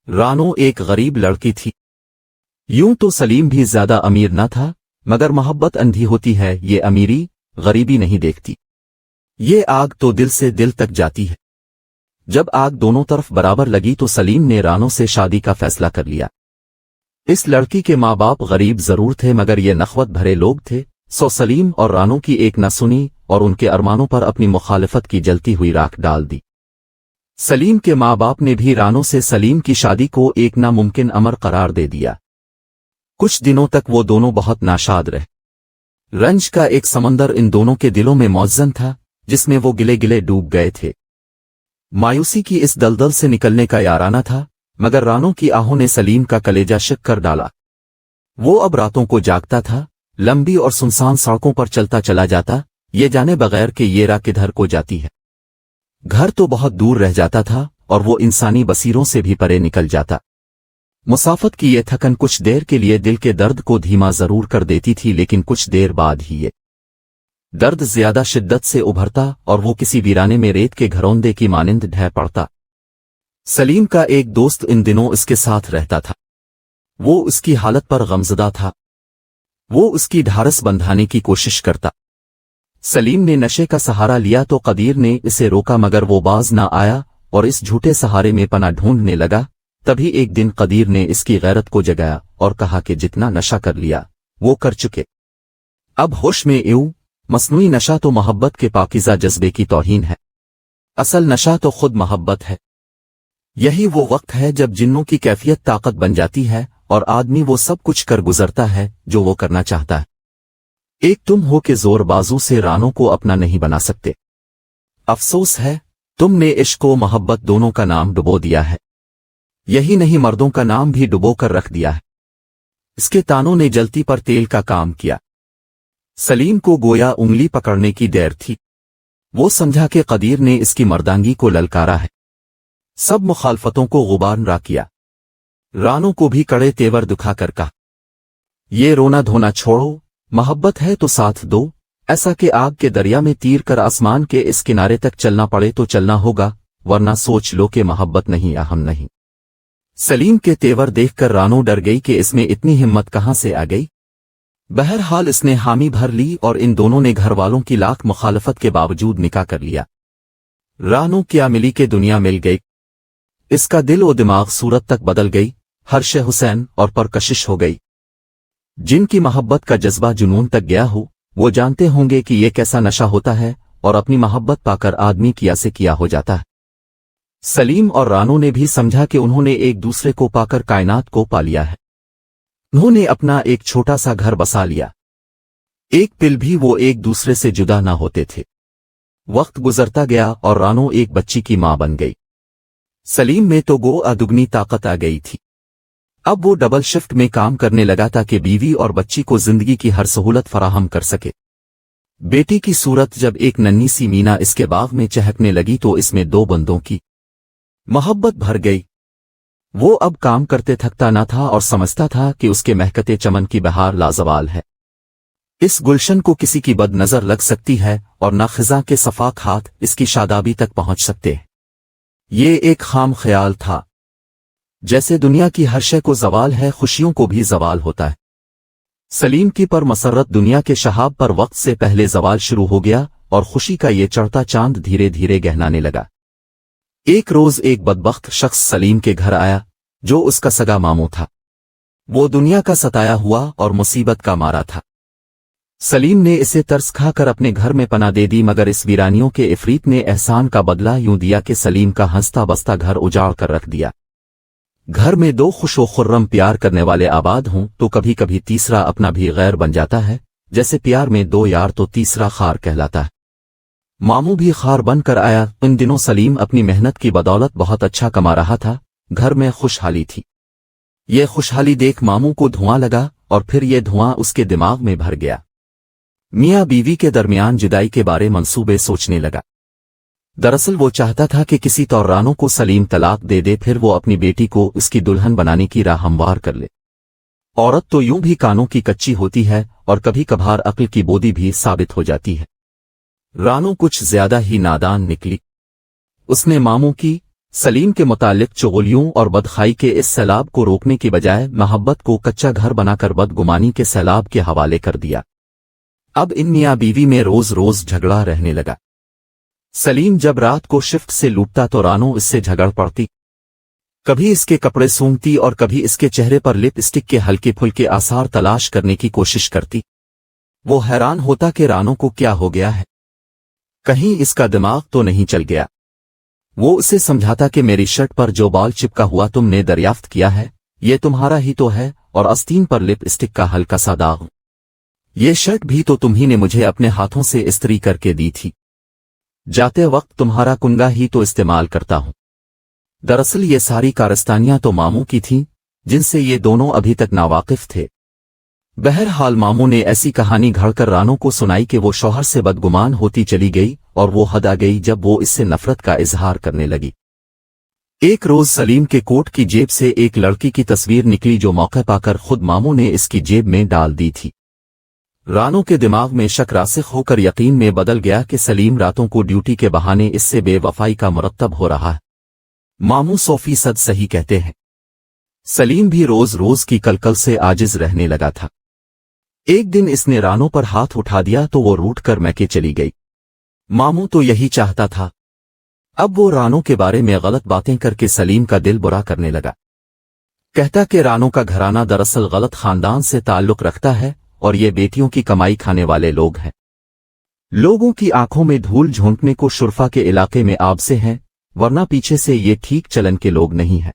रानो एक गरीब लड़की थी। यूं तो सलीम भी ज्यादा अमीर न था, मगर मोहब्बत अंधी होती है, ये अमीरी गरीबी नहीं देखती। ये आग तो दिल से दिल तक जाती है। जब आग दोनों तरफ बराबर लगी तो सलीम ने रानो से शादी का फैसला कर लिया। इस लड़की के माँ बाप गरीब जरूर थे, मगर ये नखवत भरे लोग थे। सो सलीम और रानो की एक न सुनी और उनके अरमानों पर अपनी मुखालिफत की जलती हुई राख डाल दी। सलीम के माँ बाप ने भी रानो से सलीम की शादी को एक नामुमकिन अमर करार दे दिया। कुछ दिनों तक वो दोनों बहुत नाशाद रहे। रंज का एक समंदर इन दोनों के दिलों में मौजन था, जिसमें वो गिले गिले डूब गए थे। मायूसी की इस दलदल से निकलने का याराना था, मगर रानो की आहों ने सलीम का कलेजा शिक कर डाला। वो अब रातों को जागता था, लंबी और सुनसान सड़कों पर चलता चला जाता, ये जाने बगैर कि ये राह किधर को जाती है। घर तो बहुत दूर रह जाता था और वो इंसानी बसीरों से भी परे निकल जाता। मुसाफत की ये थकन कुछ देर के लिए दिल के दर्द को धीमा जरूर कर देती थी, लेकिन कुछ देर बाद ही ये दर्द ज्यादा शिद्दत से उभरता और वो किसी वीराने में रेत के घरौंदे की मानिंद ढह पड़ता। सलीम का एक दोस्त इन दिनों इसके साथ रहता था। वो उसकी हालत पर गमज़दा था। वो उसकी ढारस बंधाने की कोशिश करता। सलीम ने नशे का सहारा लिया तो कदीर ने इसे रोका, मगर वो बाज ना आया और इस झूठे सहारे में पना ढूंढने लगा। तभी एक दिन कदीर ने इसकी गैरत को जगाया और कहा कि जितना नशा कर लिया वो कर चुके, अब होश में यूं। मसनूई नशा तो मोहब्बत के पाकीज़ा जज्बे की तौहीन है। असल नशा तो खुद मोहब्बत है। यही वो वक्त है जब जिन्नों की कैफियत ताकत बन जाती है और आदमी वो सब कुछ कर गुजरता है जो वो करना चाहता है। एक तुम हो के जोर बाजू से रानों को अपना नहीं बना सकते। अफसोस है तुमने इश्क व मोहब्बत दोनों का नाम डुबो दिया है। यही नहीं, मर्दों का नाम भी डुबो कर रख दिया है। इसके तानों ने जलती पर तेल का काम किया। सलीम को गोया उंगली पकड़ने की देर थी। वो समझा कि कदीर ने इसकी मर्दांगी को ललकारा है। सब मुखालफतों को गुबार किया। रानों को भी कड़े तेवर दिखाकर कहा, ये रोना धोना छोड़ो, मोहब्बत है तो साथ दो। ऐसा कि आग के दरिया में तीर कर आसमान के इस किनारे तक चलना पड़े तो चलना होगा, वरना सोच लो कि मोहब्बत नहीं अहम नहीं। सलीम के तेवर देखकर रानो डर गई कि इसमें इतनी हिम्मत कहां से आ गई। बहरहाल इसने हामी भर ली और इन दोनों ने घर वालों की लाख मुखालफत के बावजूद निकाह कर लिया। रानो क्या मिली के दुनिया मिल गई। इसका दिल व दिमाग सूरत तक बदल गई, हर्ष हुसैन और परकशिश हो गई। जिनकी मोहब्बत का जज्बा जुनून तक गया हो वो जानते होंगे कि ये कैसा नशा होता है और अपनी मोहब्बत पाकर आदमी किया से किया हो जाता है। सलीम और रानो ने भी समझा कि उन्होंने एक दूसरे को पाकर कायनात को पा लिया है। उन्होंने अपना एक छोटा सा घर बसा लिया। एक पिल भी वो एक दूसरे से जुदा ना होते थे। वक्त गुजरता गया और रानो एक बच्ची की मां बन गई। सलीम में तो गो अदुगनी ताकत आ गई थी। अब वो डबल शिफ्ट में काम करने लगा ताकि बीवी और बच्ची को जिंदगी की हर सहूलत फराहम कर सके। बेटी की सूरत जब एक नन्ही सी मीना इसके बाग में चहकने लगी तो इसमें दो बंदों की मोहब्बत भर गई। वो अब काम करते थकता न था और समझता था कि उसके महकते चमन की बहार लाजवाल है। इस गुलशन को किसी की बद नजर लग सकती है और न खिजा के सफाक हाथ इसकी शादाबी तक पहुंच सकते हैं। ये एक खाम ख्याल था। जैसे दुनिया की हर शय को जवाल है, खुशियों को भी जवाल होता है। सलीम की पर मसरत दुनिया के शहाब पर वक्त से पहले जवाल शुरू हो गया और खुशी का ये चढ़ता चांद धीरे धीरे गहनाने लगा। एक रोज एक बदबख्त शख्स सलीम के घर आया जो उसका सगा मामू था। वो दुनिया का सताया हुआ और मुसीबत का मारा था। सलीम ने इसे तरस खाकर अपने घर में पनाह दे दी, मगर इस वीरानियों के इफरीत ने एहसान का बदला यूं दिया कि सलीम का हंसता बसता घर उजाड़ कर रख दिया। घर में दो खुशो खुर्रम प्यार करने वाले आबाद हों तो कभी कभी तीसरा अपना भी गैर बन जाता है। जैसे प्यार में दो यार तो तीसरा खार कहलाता है। मामू भी खार बन कर आया। इन दिनों सलीम अपनी मेहनत की बदौलत बहुत अच्छा कमा रहा था। घर में खुशहाली थी। ये खुशहाली देख मामू को धुआं लगा और फिर ये धुआं उसके दिमाग में भर गया। मियाँ बीवी के दरमियान जुदाई के बारे मंसूबे सोचने लगा। दरअसल वो चाहता था कि किसी तौर रानो को सलीम तलाक दे दे, फिर वो अपनी बेटी को उसकी दुल्हन बनाने की राह हमवार कर ले। औरत तो यूं भी कानों की कच्ची होती है और कभी कभार अक्ल की बोदी भी साबित हो जाती है। रानो कुछ ज्यादा ही नादान निकली। उसने मामू की, सलीम के मुतालिक चुगलियों और बदखाई के इस सैलाब को रोकने की बजाय मोहब्बत को कच्चा घर बनाकर बदगुमानी के सैलाब के हवाले कर दिया। अब इन मियाँ बीवी में रोज रोज झगड़ा रहने लगा। सलीम जब रात को शिफ्ट से लूटता तो रानो इससे झगड़ पड़ती, कभी इसके कपड़े सूंघती और कभी इसके चेहरे पर लिपस्टिक के हल्के फुल्के आसार तलाश करने की कोशिश करती। वो हैरान होता कि रानो को क्या हो गया है, कहीं इसका दिमाग तो नहीं चल गया। वो उसे समझाता कि मेरी शर्ट पर जो बाल चिपका हुआ तुमने दरियाफ्त किया है, ये तुम्हारा ही तो है, और आस्तीन पर लिपस्टिक का हल्का सा दाग, ये शर्ट भी तो तुम्ही ने मुझे अपने हाथों से इस्त्री करके दी थी। जाते वक्त तुम्हारा कुंगा ही तो इस्तेमाल करता हूं। दरअसल ये सारी कारस्तानियां तो मामू की थीं, जिनसे ये दोनों अभी तक नावाकिफ थे। बहरहाल मामू ने ऐसी कहानी घड़कर रानो को सुनाई कि वो शौहर से बदगुमान होती चली गई, और वो हद आ गई जब वो इससे नफरत का इजहार करने लगी। एक रोज सलीम के कोट की जेब से एक लड़की की तस्वीर निकली जो मौके पाकर खुद मामू ने इसकी जेब में डाल दी थी। रानो के दिमाग में शक रासिख होकर यकीन में बदल गया कि सलीम रातों को ड्यूटी के बहाने इससे बेवफाई का मुरत्तब हो रहा है। मामू 100% सही कहते हैं। सलीम भी रोज रोज की कलकल से आजिज रहने लगा था। एक दिन इसने रानो पर हाथ उठा दिया तो वो रूठ कर मैके चली गई। मामू तो यही चाहता था। अब वो रानो के बारे में गलत बातें करके सलीम का दिल बुरा करने लगा। कहता कि रानो का घराना दरअसल गलत खानदान से ताल्लुक रखता है और ये बेटियों की कमाई खाने वाले लोग हैं। लोगों की आंखों में धूल झोंकने को शुरफा के इलाके में आबसे हैं, वरना पीछे से ये ठीक चलन के लोग नहीं हैं।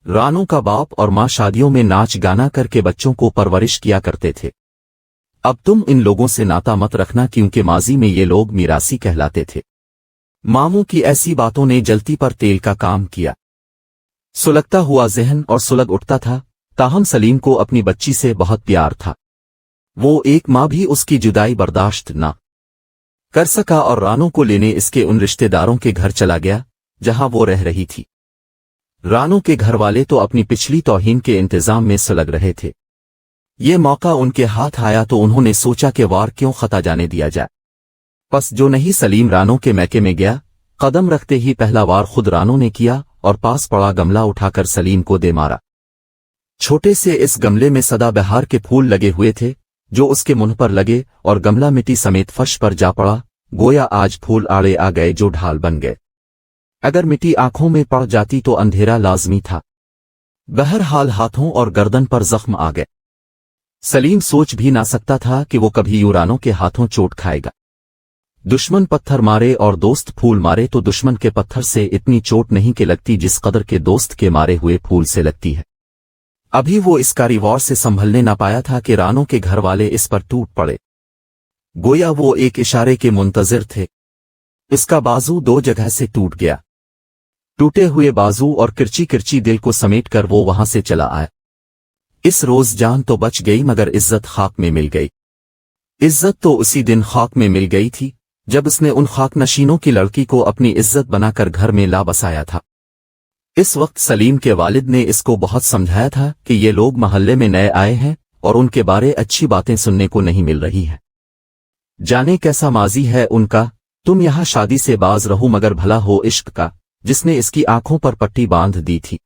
रानो का बाप और माँ शादियों में नाच गाना करके बच्चों को परवरिश किया करते थे। अब तुम इन लोगों से नाता मत रखना क्योंकि माजी में ये लोग मिरासी कहलाते थे। मामू की ऐसी बातों ने जलती पर तेल का काम किया। सुलगता हुआ जहन और सुलग उठता था, ताहम सलीम को अपनी बच्ची से बहुत प्यार था। वो एक माँ भी उसकी जुदाई बर्दाश्त ना कर सका और रानो को लेने इसके उन रिश्तेदारों के घर चला गया जहां वो रह रही थी। रानो के घर वाले तो अपनी पिछली तौहीन के इंतजाम में सुलग रहे थे। ये मौका उनके हाथ आया तो उन्होंने सोचा कि वार क्यों खता जाने दिया जाए। बस जो नहीं सलीम रानो के मैके में गया, कदम रखते ही पहला वार खुद रानो ने किया और पास पड़ा गमला उठाकर सलीम को दे मारा। छोटे से इस गमले में सदाबहार के फूल लगे हुए थे जो उसके मुंह पर लगे और गमला मिट्टी समेत फर्श पर जा पड़ा, गोया आज फूल आड़े आ गए जो ढाल बन गए। अगर मिट्टी आंखों में पड़ जाती तो अंधेरा लाजमी था। बहरहाल हाथों और गर्दन पर जख्म आ गए। सलीम सोच भी ना सकता था कि वो कभी यूरानों के हाथों चोट खाएगा। दुश्मन पत्थर मारे और दोस्त फूल मारे तो दुश्मन के पत्थर से इतनी चोट नहीं के लगती जिस कदर के दोस्त के मारे हुए फूल से लगती है। अभी वो इस कारीवार से संभलने ना पाया था कि रानो के घर वाले इस पर टूट पड़े। गोया वो एक इशारे के मुंतजिर थे। इसका बाजू 2 जगह से टूट गया। टूटे हुए बाजू और किरची किरची दिल को समेटकर वो वहां से चला आया। इस रोज जान तो बच गई मगर इज्जत खाक में मिल गई। इज्जत तो उसी दिन खाक में मिल गई थी जब उसने उन खाक नशीनों की लड़की को अपनी इज्जत बनाकर घर में ला बसाया था। इस वक्त सलीम के वालिद ने इसको बहुत समझाया था कि ये लोग महल्ले में नए आए हैं और उनके बारे अच्छी बातें सुनने को नहीं मिल रही हैं। जाने कैसा माजी है उनका, तुम यहाँ शादी से बाज रहो मगर भला हो इश्क का, जिसने इसकी आंखों पर पट्टी बांध दी थी।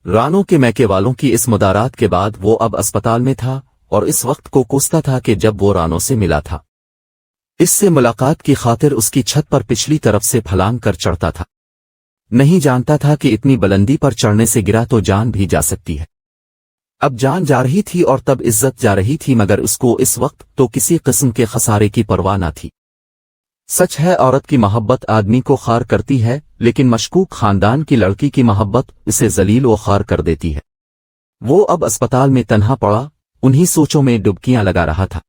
रानो के मैके वालों की इस मुदारात के बाद वो अब अस्पताल में था और इस वक्त को कोसता था कि जब वो रानो से मिला था। इससे मुलाकात की खातिर उसकी छत पर पिछली तरफ से फलांग कर चढ़ता था। नहीं जानता था कि इतनी बुलंदी पर चढ़ने से गिरा तो जान भी जा सकती है। अब जान जा रही थी और तब इज्जत जा रही थी मगर उसको इस वक्त तो किसी किस्म के खसारे की परवाह न थी। सच है औरत की मोहब्बत आदमी को खार करती है, लेकिन मशकूक खानदान की लड़की की मोहब्बत इसे जलील व खार कर देती है। वो अब अस्पताल में तन्हा पड़ा, उन्हीं सोचों में डुबकियां लगा रहा था।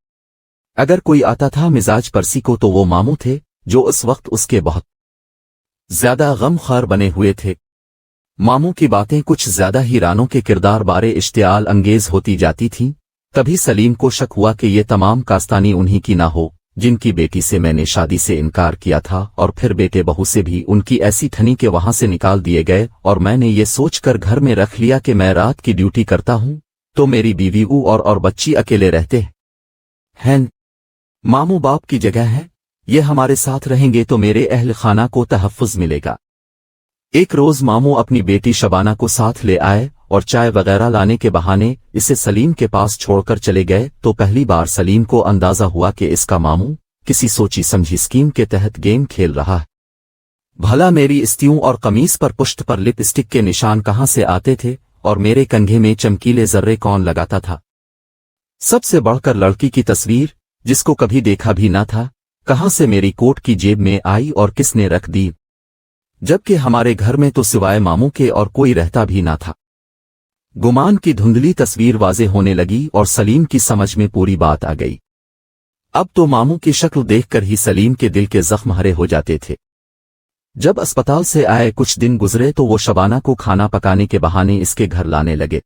अगर कोई आता था मिजाज परसी को तो वो मामू थे जो उस वक्त उसके बहुत ज्यादा गमखार बने हुए थे। मामू की बातें कुछ ज्यादा ही रानो के किरदार बारे इश्तियाल अंगेज होती जाती थीं। तभी सलीम को शक हुआ कि ये तमाम कास्तानी उन्हीं की ना हो जिनकी बेटी से मैंने शादी से इनकार किया था और फिर बेटे बहू से भी उनकी ऐसी ठनी के वहां से निकाल दिए गए और मैंने ये सोचकर घर में रख लिया कि मैं रात की ड्यूटी करता हूं तो मेरी बीवी और बच्ची अकेले रहते हैं। मामू बाप की जगह है, ये हमारे साथ रहेंगे तो मेरे अहल खाना को तहफ़्फ़ुज़ मिलेगा। एक रोज मामू अपनी बेटी शबाना को साथ ले आए और चाय वगैरह लाने के बहाने इसे सलीम के पास छोड़कर चले गए तो पहली बार सलीम को अंदाजा हुआ कि इसका मामू किसी सोची समझी स्कीम के तहत गेम खेल रहा है। भला मेरी स्त्रियों और कमीज पर पुष्ट पर लिपस्टिक के निशान कहाँ से आते थे और मेरे कंधे में चमकीले जर्रे कौन लगाता था? सबसे बढ़कर लड़की की तस्वीर जिसको कभी देखा भी ना था कहाँ से मेरी कोट की जेब में आई और किसने रख दी, जबकि हमारे घर में तो सिवाय मामू के और कोई रहता भी ना था। गुमान की धुंधली तस्वीर वाजे होने लगी और सलीम की समझ में पूरी बात आ गई। अब तो मामू की शक्ल देखकर ही सलीम के दिल के जख्म हरे हो जाते थे। जब अस्पताल से आए कुछ दिन गुजरे तो वो शबाना को खाना पकाने के बहाने इसके घर लाने लगे।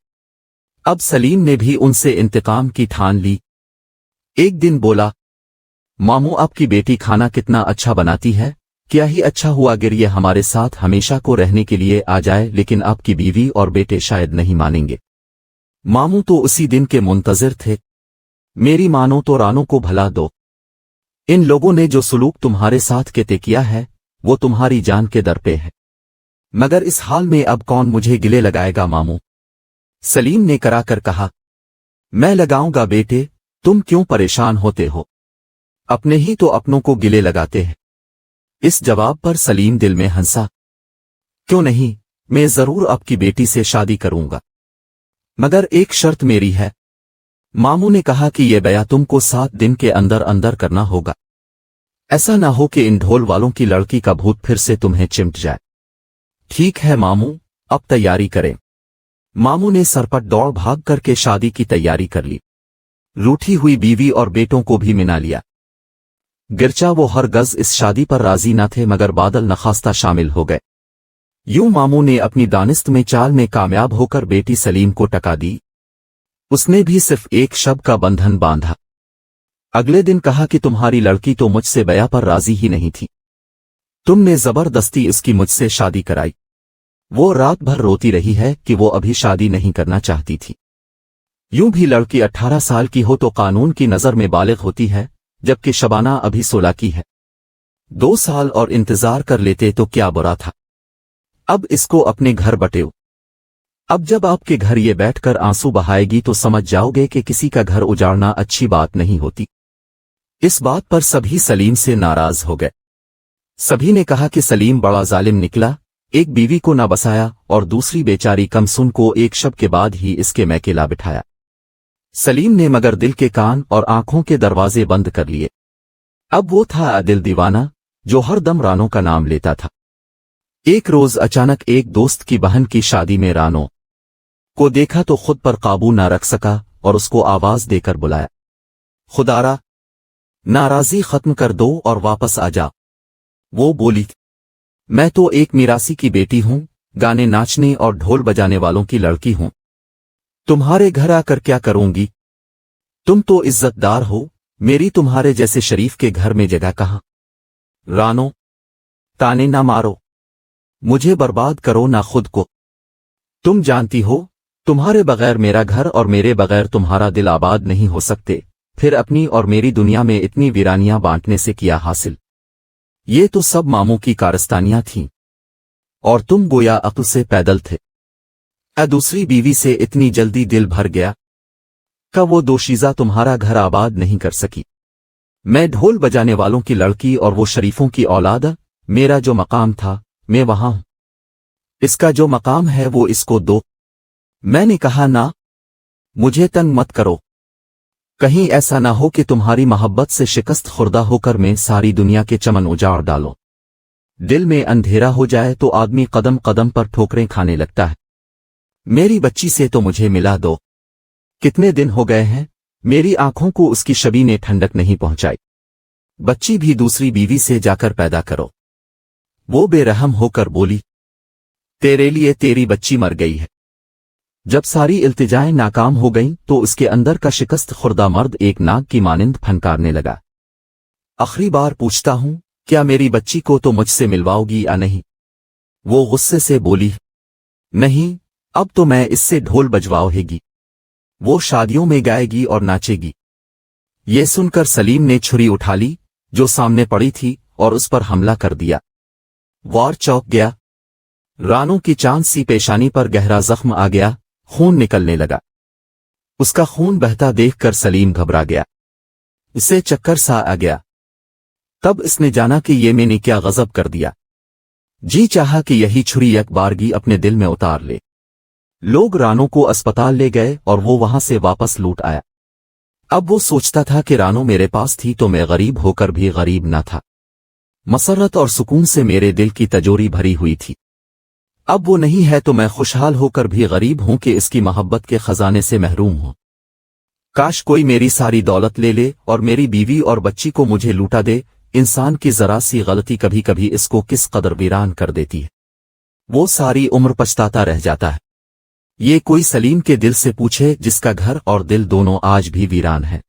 अब सलीम ने भी उनसे इंतकाम की ठान ली। एक दिन बोला, मामू आपकी बेटी खाना कितना अच्छा बनाती है, क्या ही अच्छा हुआ अगर ये हमारे साथ हमेशा को रहने के लिए आ जाए, लेकिन आपकी बीवी और बेटे शायद नहीं मानेंगे। मामू तो उसी दिन के मुंतजिर थे। मेरी मानो तो रानो को भला दो। इन लोगों ने जो सुलूक तुम्हारे साथ के किया है वो तुम्हारी जान के दर पे है, मगर इस हाल में अब कौन मुझे गिले लगाएगा मामू? सलीम ने कराकर कहा, मैं लगाऊंगा बेटे, तुम क्यों परेशान होते हो? अपने ही तो अपनों को गिले लगाते हैं। इस जवाब पर सलीम दिल में हंसा। क्यों नहीं, मैं जरूर आपकी बेटी से शादी करूंगा, मगर एक शर्त मेरी है। मामू ने कहा कि यह बया तुमको 7 दिन के अंदर अंदर करना होगा। ऐसा ना हो कि इन ढोल वालों की लड़की का भूत फिर से तुम्हें चिमट जाए। ठीक है मामू, अब तैयारी करें। मामू ने सरपट दौड़ भाग करके शादी की तैयारी कर ली। रूठी हुई बीवी और बेटों को भी मिला लिया। गिरचा वो हर गज इस शादी पर राजी न थे, मगर बादल नखास्ता शामिल हो गए। यूं मामू ने अपनी दानिस्त में चाल में कामयाब होकर बेटी सलीम को टका दी। उसने भी सिर्फ एक शब्द का बंधन बांधा। अगले दिन कहा कि तुम्हारी लड़की तो मुझसे बया पर राजी ही नहीं थी, तुमने जबरदस्ती उसकी मुझसे शादी कराई। वो रात भर रोती रही है कि वो अभी शादी नहीं करना चाहती थी। यूं भी लड़की 18 साल की हो तो कानून की नजर में बालिग होती है, जबकि शबाना अभी 16 की है। 2 साल और इंतजार कर लेते तो क्या बुरा था। अब इसको अपने घर बटेओ। अब जब आपके घर ये बैठकर आंसू बहाएगी तो समझ जाओगे कि किसी का घर उजाड़ना अच्छी बात नहीं होती। इस बात पर सभी सलीम से नाराज हो गए। सभी ने कहा कि सलीम बड़ा जालिम निकला, एक बीवी को ना बसाया और दूसरी बेचारी कमसुन को एक शब के बाद ही इसके मैके ला बिठाया। सलीम ने मगर दिल के कान और आंखों के दरवाजे बंद कर लिए। अब वो था दिल दीवाना जो हर दम रानो का नाम लेता था। एक रोज अचानक एक दोस्त की बहन की शादी में रानो को देखा तो खुद पर काबू ना रख सका और उसको आवाज देकर बुलाया, खुदारा नाराजी खत्म कर दो और वापस आ जा। वो बोली, मैं तो एक मिरासी की बेटी हूं, गाने नाचने और ढोल बजाने वालों की लड़की हूं। तुम्हारे घर आकर क्या करूंगी? तुम तो इज्जतदार हो, मेरी तुम्हारे जैसे शरीफ के घर में जगह कहां? रानो, ताने ना मारो, मुझे बर्बाद करो ना खुद को। तुम जानती हो तुम्हारे बगैर मेरा घर और मेरे बगैर तुम्हारा दिल आबाद नहीं हो सकते, फिर अपनी और मेरी दुनिया में इतनी वीरानियां बांटने से किया हासिल? ये तो सब मामू की कारस्तानियां थीं और तुम गोया अक्ल से पैदल थे। दूसरी बीवी से इतनी जल्दी दिल भर गया का वो दोशीजा तुम्हारा घर आबाद नहीं कर सकी। मैं ढोल बजाने वालों की लड़की और वो शरीफों की औलाद, मेरा जो मकाम था मैं वहां हूं, इसका जो मकाम है वो इसको दो। मैंने कहा ना, मुझे तंग मत करो, कहीं ऐसा ना हो कि तुम्हारी मोहब्बत से शिकस्त खुर्दा होकर मैं सारी दुनिया के चमन उजाड़ डालो। दिल में अंधेरा हो जाए तो आदमी कदम कदम पर ठोकरें खाने लगता है। मेरी बच्ची से तो मुझे मिला दो। कितने दिन हो गए हैं मेरी आंखों को उसकी शबी ने ठंडक नहीं पहुंचाई। बच्ची भी दूसरी बीवी से जाकर पैदा करो। वो बेरहम होकर बोली, तेरे लिए तेरी बच्ची मर गई है। जब सारी इल्तिजाएं नाकाम हो गईं तो उसके अंदर का शिकस्त खुर्दा मर्द एक नाग की मानिंद फनकारने लगा। आखिरी बार पूछता हूं, क्या मेरी बच्ची को तो मुझसे मिलवाओगी या नहीं? वो गुस्से से बोली, नहीं, अब तो मैं इससे ढोल बजवाओगी, वो शादियों में गाएगी और नाचेगी। ये सुनकर सलीम ने छुरी उठा ली जो सामने पड़ी थी और उस पर हमला कर दिया। वार चौंक गया। رانو کی چاند سی پیشانی پر گہرا زخم آ گیا، خون نکلنے لگا۔ اس کا خون بہتا دیکھ کر سلیم گھبرا گیا، اسے چکر سا آ گیا۔ تب اس نے جانا کہ یہ میں نے کیا غضب کر دیا۔ جی چاہا کہ یہی چھری یک بارگی اپنے دل میں اتار لے۔ لوگ رانو کو اسپتال لے گئے اور وہ وہاں سے واپس لوٹ آیا۔ اب وہ سوچتا تھا کہ رانو میرے پاس تھی تو میں غریب ہو کر بھی غریب نہ تھا۔ مسرت اور سکون سے میرے دل کی تجوری بھری ہوئی تھی۔ اب وہ نہیں ہے تو میں خوشحال ہو کر بھی غریب ہوں کہ اس کی محبت کے خزانے سے محروم ہوں۔ کاش کوئی میری ساری دولت لے لے اور میری بیوی اور بچی کو مجھے لوٹا دے۔ انسان کی ذرا سی غلطی کبھی کبھی اس کو کس قدر ویران کر دیتی ہے، وہ ساری عمر پچھتاتا رہ جاتا ہے۔ یہ کوئی سلیم کے دل سے پوچھے جس کا گھر اور دل دونوں آج بھی ویران ہیں۔